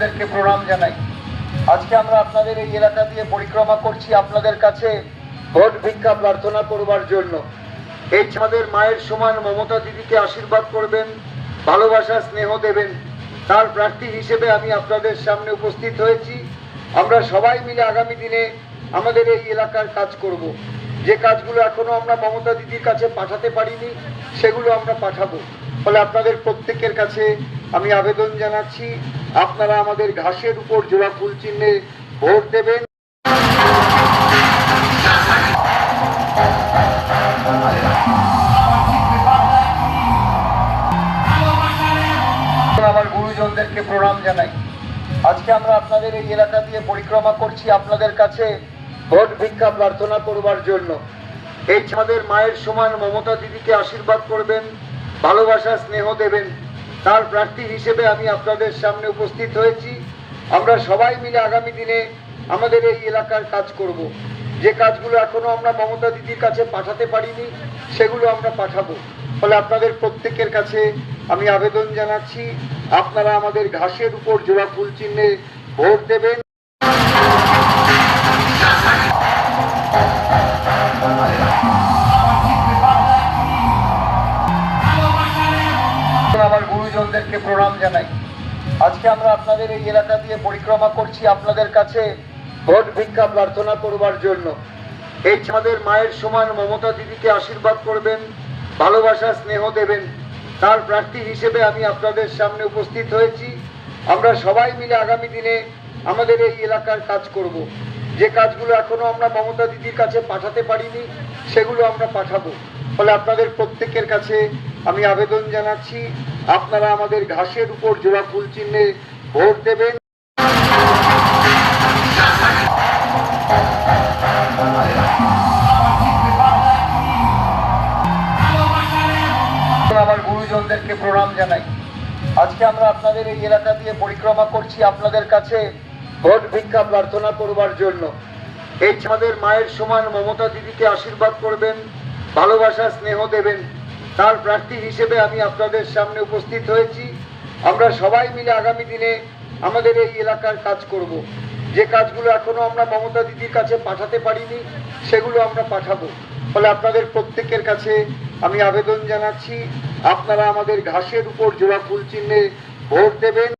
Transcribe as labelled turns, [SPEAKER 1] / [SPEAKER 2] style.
[SPEAKER 1] গুরুজনদেরকে প্রণাম জানাই। আজকে আমরা আপনাদের এই এলাকা দিয়ে পরিক্রমা করছি আপনাদের কাছে ভোট ভিক্ষা প্রার্থনা করবার জন্য। এই আমাদের মায়ের সমান মমতা দিদিকে আশীর্বাদ করবেন, ভালোবাসা স্নেহ দেবেন, তার প্রার্থী হিসেবে আমি আপনাদের সামনে উপস্থিত হয়েছি। আমরা সবাই মিলে আগামী দিনে আমাদের এই এলাকার কাজ করব। যে কাজগুলো এখনো আমরা মমতা দিদির কাছে পাঠাতে পারিনি সেগুলো আমরা পাঠাবো। ফলে আপনাদের প্রত্যেকের কাছে আমি আবেদন জানাচ্ছি, আপনারা আমাদের ঘাসের উপর জোড়া ফুল চিহ্নে ভোট দেবেন। আমার গুরুজনদেরকে প্রণাম জানাই। আজকে আমরা আপনাদের এই এলাকা দিয়ে পরিক্রমা করছি আপনাদের কাছে ভোট ভিক্ষা প্রার্থনা করবার জন্য। এই আমাদের মায়ের সমান মমতা দিদিকে আশীর্বাদ করবেন, ভালোবাসা স্নেহ দেবেন, তার প্রার্থী হিসেবে আমি আপনাদের সামনে উপস্থিত হয়েছি। আমরা সবাই মিলে আগামী দিনে আমাদের এই এলাকার কাজ করব। যে কাজগুলো এখনো আমরা মমতা দিদির কাছে পাঠাতে পারিনি সেগুলো আমরা পাঠাবো। ফলে আপনাদের প্রত্যেকের কাছে আমি আবেদন জানাচ্ছি, আপনারা আমাদের ঘাসের উপর জোড়া ফুল চিহ্নে ভোট দেবেন। আমার গুরুজনদেরকে প্রণাম জানাই। আজকে আমরা আপনাদের এই এলাকা দিয়ে পরিক্রমা করছি আপনাদের কাছে ভোট ভিক্ষা প্রার্থনা করবার জন্য। এই আমাদের মায়ের সমান মমতা দিদিকে আশীর্বাদ করবেন, ভালোবাসা স্নেহ দেবেন, তার প্রার্থী হিসেবে আমি আপনাদের সামনে উপস্থিত হয়েছি। আমরা সবাই মিলে আগামী দিনে আমাদের এই এলাকার কাজ করব। যে কাজগুলো এখনো আমরা মমতা দিদির কাছে পাঠাতে পারিনি সেগুলো আমরা পাঠাবো। ফলে আপনাদের প্রত্যেকের কাছে আমি আবেদন জানাচ্ছি, আপনারা আমাদের ঘাসের উপর জোড়া ফুল চিহ্নে ভোট দেবেন। আমার গুরুজনদেরকে প্রণাম জানাই। আজকে আমরা আপনাদের এই এলাকা দিয়ে পরিক্রমা করছি আপনাদের কাছে ভোট ভিক্ষা প্রার্থনা করবার জন্য। এই আমাদের মায়ের সমান মমতা দিদিকে আশীর্বাদ করবেন, ভালোবাসা স্নেহ দেবেন, তার প্রার্থী হিসেবে আমি আপনাদের সামনে উপস্থিত হয়েছি। আমরা সবাই মিলে আগামী দিনে আমাদের এই এলাকার কাজ করব। যে কাজগুলো এখনো আমরা মমতা দিদির কাছে পাঠাতে পারিনি সেগুলো আমরা পাঠাবো। ফলে আপনাদের প্রত্যেকের কাছে আমি আবেদন জানাচ্ছি, আপনারা আমাদের ঘাসের উপর জোড়া ফুল চিহ্নে ভোট দেবেন।